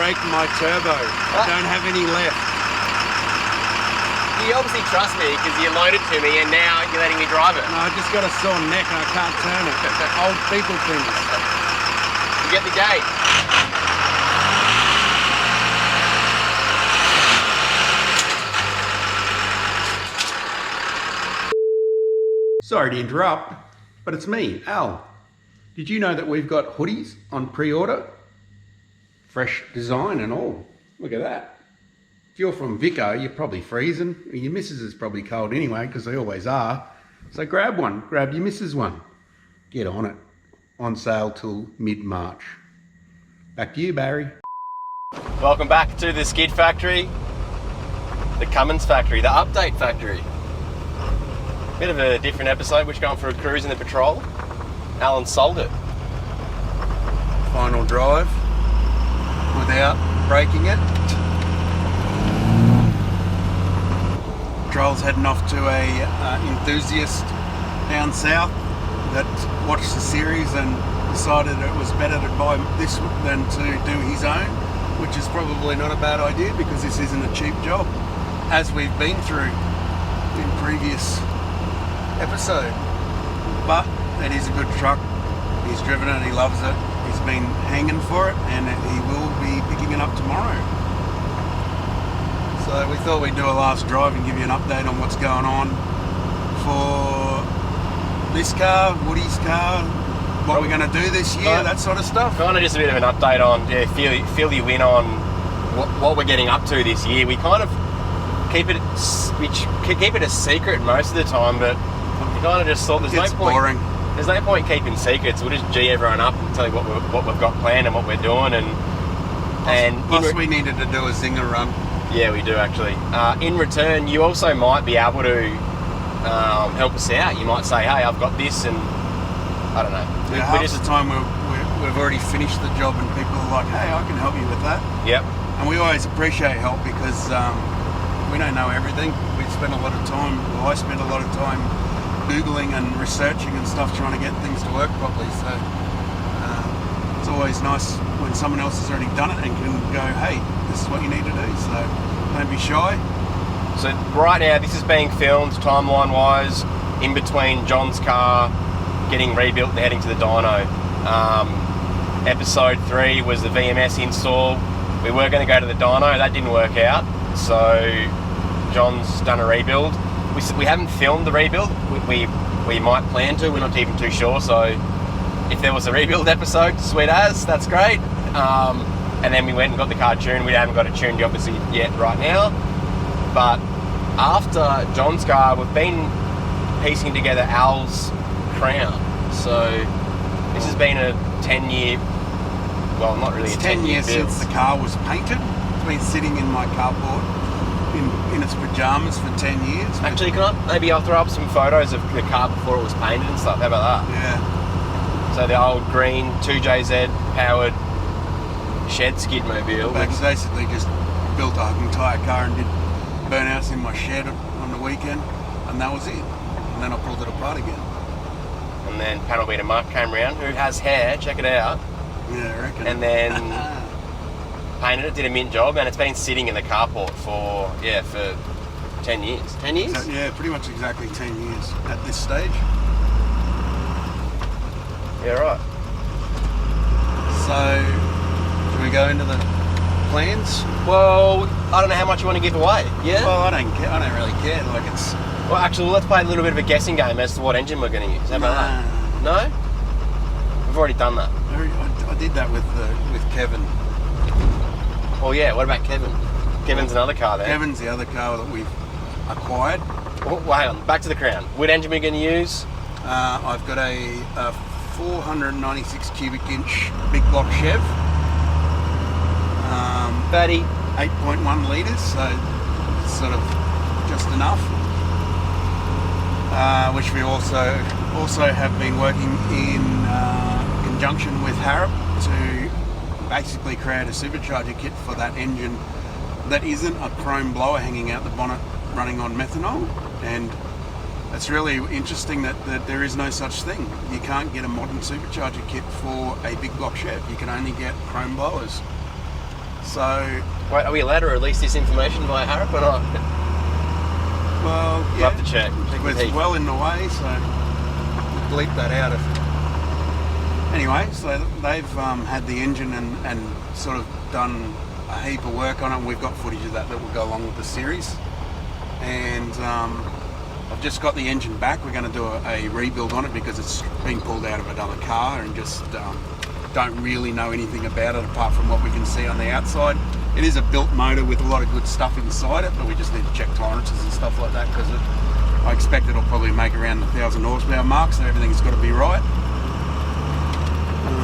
break my turbo. I don't have any left. You obviously trust me because you loaned it to me and now you're letting me drive it. No, I just got a sore neck and I can't turn it. Old people things. You get the gate. Sorry to interrupt, but it's me, Al. Did you know that we've got hoodies on pre-order? Fresh design and all. Look at that. If you're from Vico, you're probably freezing. Your missus is probably cold anyway, because they always are. So grab one, grab your missus one. Get on it. On sale till mid-March. Back to you, Barry. Welcome back to the skid factory, the Cummins factory, the update factory. Bit of a different episode. We're going for a cruise in the patrol. Alan sold it. Final drive without breaking it. Patrol's heading off to a enthusiast down south that watched the series and decided it was better to buy this than to do his own, which is probably not a bad idea because this isn't a cheap job, as we've been through in previous episode. But it is a good truck. He's driven it, he loves it. He's been hanging for it and he will be picking it up tomorrow. So we thought we'd do a last drive and give you an update on what's going on for this car, Woody's car, what we're going to do this year, that sort of stuff. Kind of just a bit of an update on, fill you in on what we're getting up to this year. We kind of keep it a secret most of the time, but we kind of just thought there's no point. There's no point keeping secrets. We'll just G everyone up and tell you what we've got planned and what we're doing. Plus we needed to do a zinger run. Yeah, we do actually. In return, you also might be able to help us out. You might say, "Hey, I've got this," and I don't know. Half the time we've already finished the job, and people are like, "Hey, I can help you with that." Yep. And we always appreciate help because we don't know everything. We spend a lot of time. Well, I spend a lot of time Googling and researching and stuff, trying to get things to work properly. So it's always nice when someone else has already done it and can go, "Hey, this is what you need to do." So don't be shy. So right now, this is being filmed timeline-wise in between John's car getting rebuilt and heading to the dyno. Episode 3 was the VMS install. We were going to go to the dyno, that didn't work out. So John's done a rebuild. We haven't filmed the rebuild. We might plan to. We're not even too sure. So if there was a rebuild episode, sweet as, that's great. And then we went and got the car tuned. We haven't got it tuned obviously yet right now. But after John's car, we've been piecing together Al's crown. So this has been a 10-year. Well, not really. It's 10 years since the car was painted. It's been sitting in my carport in its pajamas for 10 years. Actually, maybe I'll throw up some photos of the car before it was painted and stuff. How about that? Yeah. So the old green 2JZ powered shed skid mobile. Basically just built an entire car and did burnouts in my shed on the weekend, and that was it. And then I pulled it apart again. And then panel beater Mark came around, who has hair, check it out. Yeah, I reckon. And then painted it, did a mint job, and it's been sitting in the carport for 10 years. 10 years? So, yeah, pretty much exactly 10 years at this stage. Yeah, right. So, should we go into the plans? Well, I don't know how much you want to give away. Yeah? Well, I don't care. I don't really care. Like it's. Well, actually, let's play a little bit of a guessing game as to what engine we're going to use. How about that? No? We've already done that. I did that with Kevin. Well, yeah. What about Kevin? Kevin's another car there. Kevin's the other car that we've acquired. Well, hang on. Back to the crown. What engine are we going to use? I've got a 496 cubic inch big block Chev. Fatty. 8.1 litres, so sort of just enough. Which we also have been working in conjunction with Harrop to basically create a supercharger kit for that engine that isn't a chrome blower hanging out the bonnet running on methanol. And it's really interesting that there is no such thing. You can't get a modern supercharger kit for a big block Chev. You can only get chrome blowers. So, Wait, are we allowed to release this information via Harrop or not? well, We'll yeah, have to check. it's well in the way, so bleep that out. Anyway, so they've had the engine and sort of done a heap of work on it, and we've got footage of that will go along with the series. And I've just got the engine back. We're going to do a rebuild on it because it's been pulled out of another car and just don't really know anything about it apart from what we can see on the outside. It is a built motor with a lot of good stuff inside it, but we just need to check tolerances and stuff like that because I expect it'll probably make around the 1,000 horsepower mark, so everything's got to be right.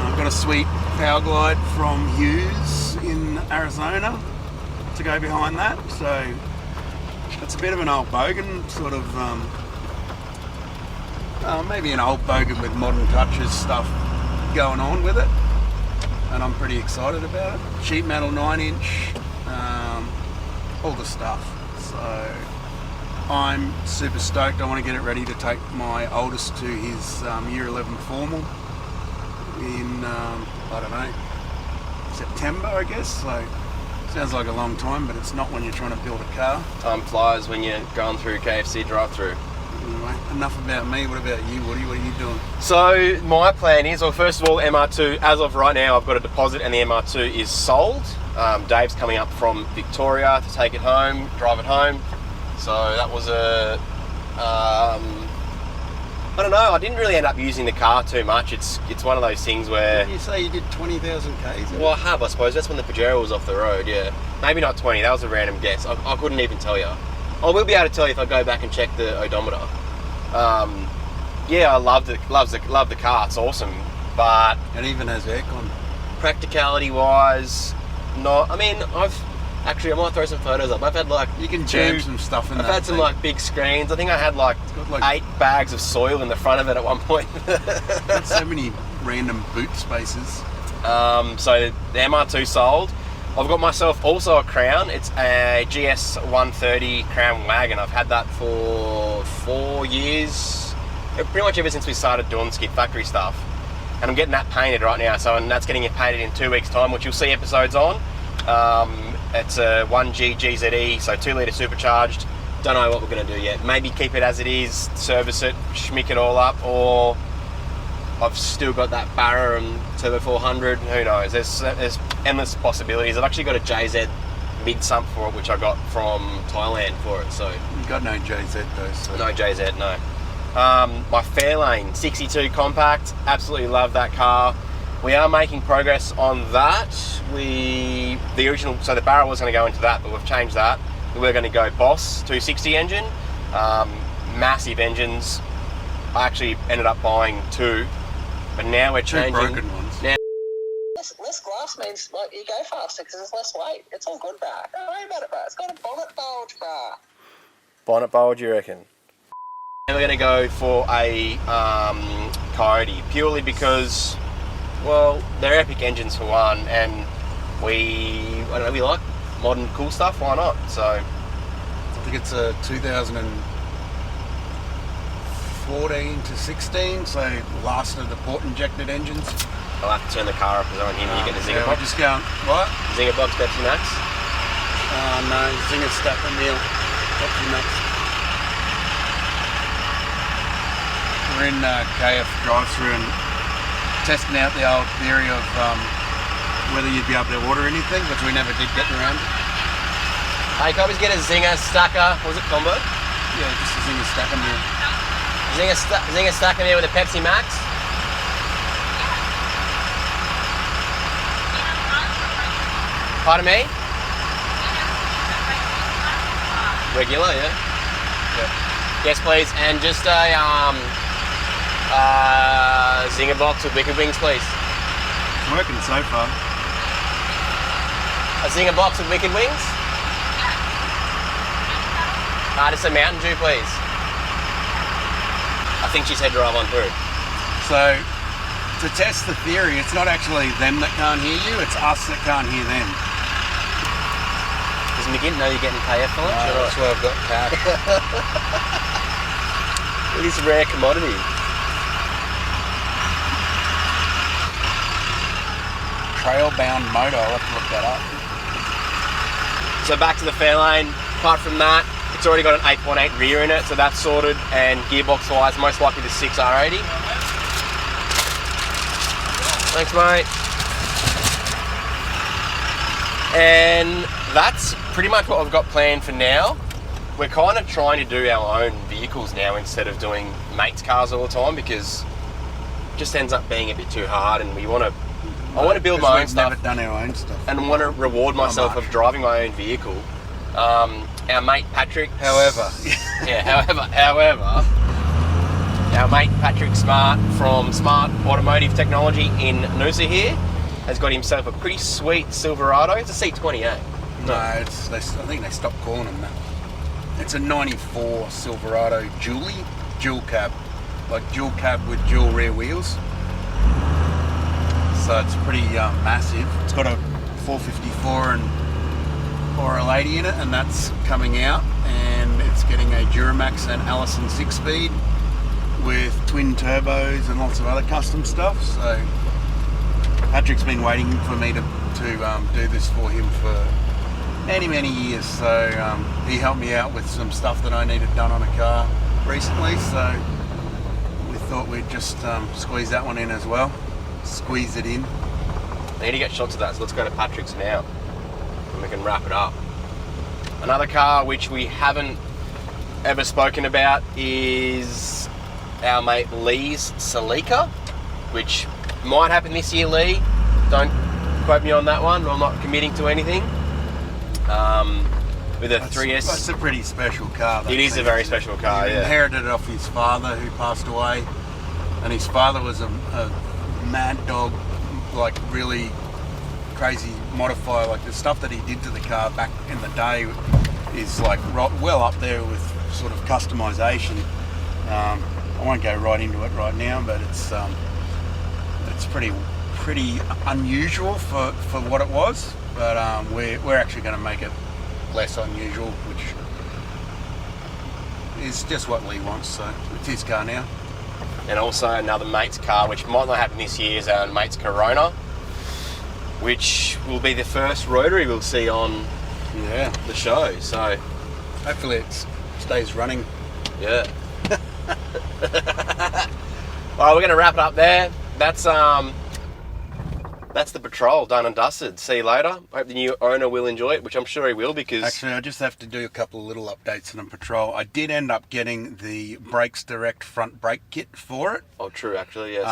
I've got a sweet Power Glide from Hughes in Arizona to go behind that, so it's a bit of an old bogan, sort of maybe an old bogan with modern touches stuff going on with it, and I'm pretty excited about it. Sheet metal 9-inch, all the stuff, so I'm super stoked. I want to get it ready to take my oldest to his year 11 formal in, I don't know, September, I guess. So sounds like a long time, but it's not when you're trying to build a car. Time flies when you're going through KFC drive-through. Anyway, enough about me. What about you, Woody? What are you doing? So my plan is, well, first of all, MR2, as of right now, I've got a deposit and the MR2 is sold. Dave's coming up from Victoria to take it home, drive it home. So that was I don't know, I didn't really end up using the car too much. It's one of those things where... Did you say you did 20,000 Ks? Well, I have, I suppose. That's when the Pajero was off the road, yeah. Maybe not 20, that was a random guess. I couldn't even tell you. I will be able to tell you if I go back and check the odometer. Yeah, I love the car, it's awesome. But... It even has aircon. Practicality-wise, not... I mean, I might throw some photos up. I've had like... You can jam some stuff in I've that had some thing. like big screens. I think I had like 8 bags of soil in the front of it at one point. Got so many random boot spaces. So the MR2 sold. I've got myself also a Crown. It's a GS 130 Crown wagon. I've had that for 4 years. Pretty much ever since we started doing skid factory stuff. And I'm getting that painted right now. And that's getting it painted in 2 weeks' time, which you'll see episodes on. It's a 1G GZE, so 2 litre supercharged. Don't know what we're going to do yet. Maybe keep it as it is, service it, schmick it all up, or I've still got that Barra and Turbo 400. Who knows? There's endless possibilities. I've actually got a JZ mid sump for it, which I got from Thailand for it. So You've got no JZ though. So. No JZ, no. My Fairlane 62 compact. Absolutely love that car. We are making progress on that. The original, so the Barra was going to go into that, but we've changed that. We're going to go Boss 260 engine, massive engines. I actually ended up buying 2, but now we're changing. 2 broken ones. Now, less glass means like you go faster because there's less weight. It's all good, bro. Don't worry about it, bro. It's got a bonnet bulge, bro. bonnet bulge, you reckon? And we're going to go for a Coyote, purely because, well, they're epic engines for one, and we like modern cool stuff, why not? So I think it's a 2014 to 16, so last of the port injected engines. I'll have to turn the car up because I want him to get the Zinger We're box. just going, what? Zinger box Pepsi Max. No, Zinger Stacker meal. Pepsi Max. We're in KF drive-through and testing out the old theory of whether you'd be able to order anything, which we never did get around. Hey, can I always get a Zinger Stacker, was it combo? Yeah, just a Zinger Stacker meal. Zinger Stacker meal with a Pepsi Max. Pardon me? Regular, yeah? Yes, please. And just a Zinger box with wicked wings, please. It's working so far. A Zinger box with wicked wings? Just a Mountain Dew, please. I think she said drive on through. So, to test the theory, it's not actually them that can't hear you, it's us that can't hear them. Does McGinn know you're getting KF for lunch? No, that's why I've got cash. It is a rare commodity. Trail bound motor, I'll have to look that up. So back to the Fairlane. Apart from that, it's already got an 8.8 rear in it, so that's sorted. And gearbox-wise, most likely the 6 R80. Thanks, mate. And that's pretty much what we've got planned for now. We're kind of trying to do our own vehicles now instead of doing mates' cars all the time, because it just ends up being a bit too hard, and I want to build my own stuff. We've never done our own stuff. And I want to reward myself of driving my own vehicle. Our mate Patrick. However, our mate Patrick Smart from Smart Automotive Technology in Noosa here has got himself a pretty sweet Silverado. It's a C28. No, I think they stopped calling them that. It's a 94 Silverado dual cab. Like dual cab with dual rear wheels. So it's pretty massive. It's got a 454 and 4L80 in it, and that's coming out. And it's getting a Duramax and Allison 6-speed with twin turbos and lots of other custom stuff. So Patrick's been waiting for me to do this for him for many years. So he helped me out with some stuff that I needed done on a car recently. So we thought we'd just squeeze that one in as well. Squeeze it in. I need to get shots of that, so let's go to Patrick's now and we can wrap it up. Another car which we haven't ever spoken about is our mate Lee's Celica, which might happen this year, Lee. Don't quote me on that one, I'm not committing to anything. With a 3S. That's a pretty special car. It is a very special car, He inherited it off his father, who passed away, and his father was a mad dog, like really crazy modifier. Like the stuff that he did to the car back in the day is like well up there with sort of customization. I won't go right into it right now, but it's pretty unusual for what it was. But we're actually going to make it less unusual, which is just what Lee wants. So it's his car now. And also another mate's car, which might not happen this year, is our mate's Corona, which will be the first rotary we'll see on the show. So hopefully it stays running. Yeah. Well, we're going to wrap it up there. That's the patrol done and dusted. See you later. Hope the new owner will enjoy it, which I'm sure he will, because... Actually, I just have to do a couple of little updates on the patrol. I did end up getting the Brakes Direct front brake kit for it. Oh, true, actually, yes.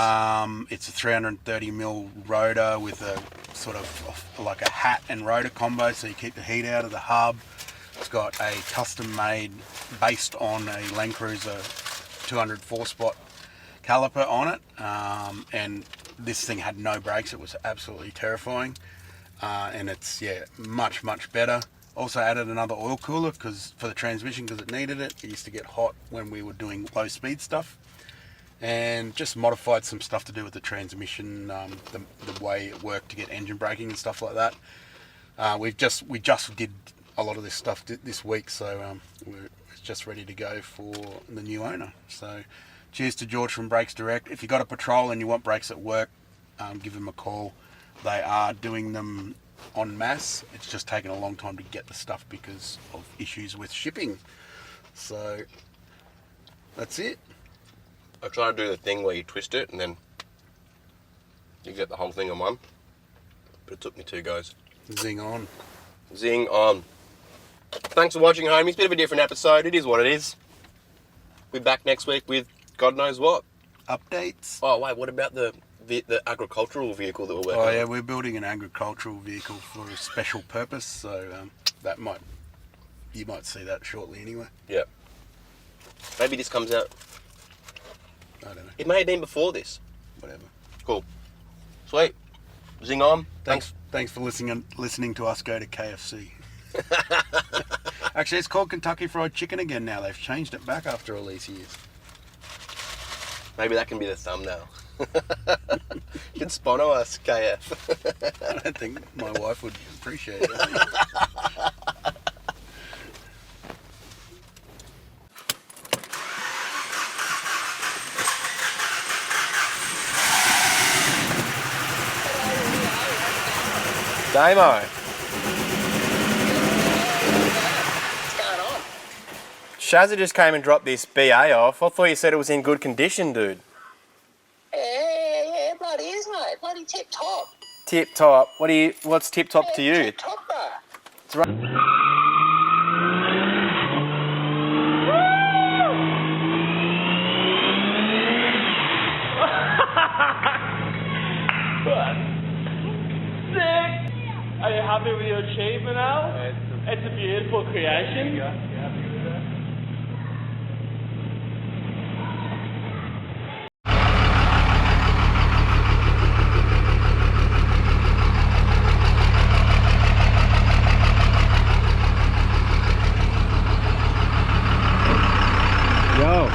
It's a 330mm rotor with a sort of like a hat and rotor combo, so you keep the heat out of the hub. It's got a custom made, based on a Land Cruiser 200 4-spot caliper on it, and this thing had no brakes. It was absolutely terrifying, and it's much better. Also added another oil cooler for the transmission, because it needed it. It used to get hot when we were doing low speed stuff, and just modified some stuff to do with the transmission, the way it worked to get engine braking and stuff like that. We just did a lot of this stuff this week, so we're just ready to go for the new owner. So cheers to George from Brakes Direct. If you got a patrol and you want brakes at work, give them a call. They are doing them en masse. It's just taken a long time to get the stuff because of issues with shipping. So that's it. I try to do the thing where you twist it and then you get the whole thing on one, but it took me 2 goes. Zing on. Zing on. Thanks for watching, homies. Bit of a different episode. It is what it is. We're back next week with God knows what. Updates. Oh, wait, what about the agricultural vehicle that we're working on? Oh, yeah, we're building an agricultural vehicle for a special purpose, so you might see that shortly anyway. Yeah. Maybe this comes out. I don't know. It may have been before this. Whatever. Cool. Sweet. Zing on. Thanks for listening to us go to KFC. Actually, it's called Kentucky Fried Chicken again now. They've changed it back after all these years. Maybe that can be the thumbnail. You can sponsor us, KF. I don't think my wife would appreciate it. Damo. Shazza just came and dropped this BA off. I thought you said it was in good condition, dude. Yeah, bloody is, mate. Bloody tip top. Tip top. What's tip top to you? Tip top, bro. It's right. Sick! Are you happy with your achievement, Al? It's a beautiful creation. You happy with that? Yo,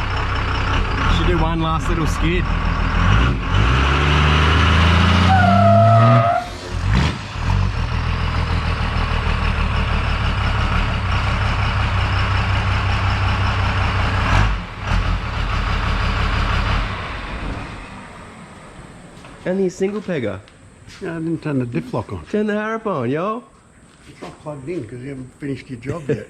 should do one last little skid. Only a single pegger. Yeah, I didn't turn the diff lock on. Turn the harp on, yo. It's not plugged in because you haven't finished your job yet.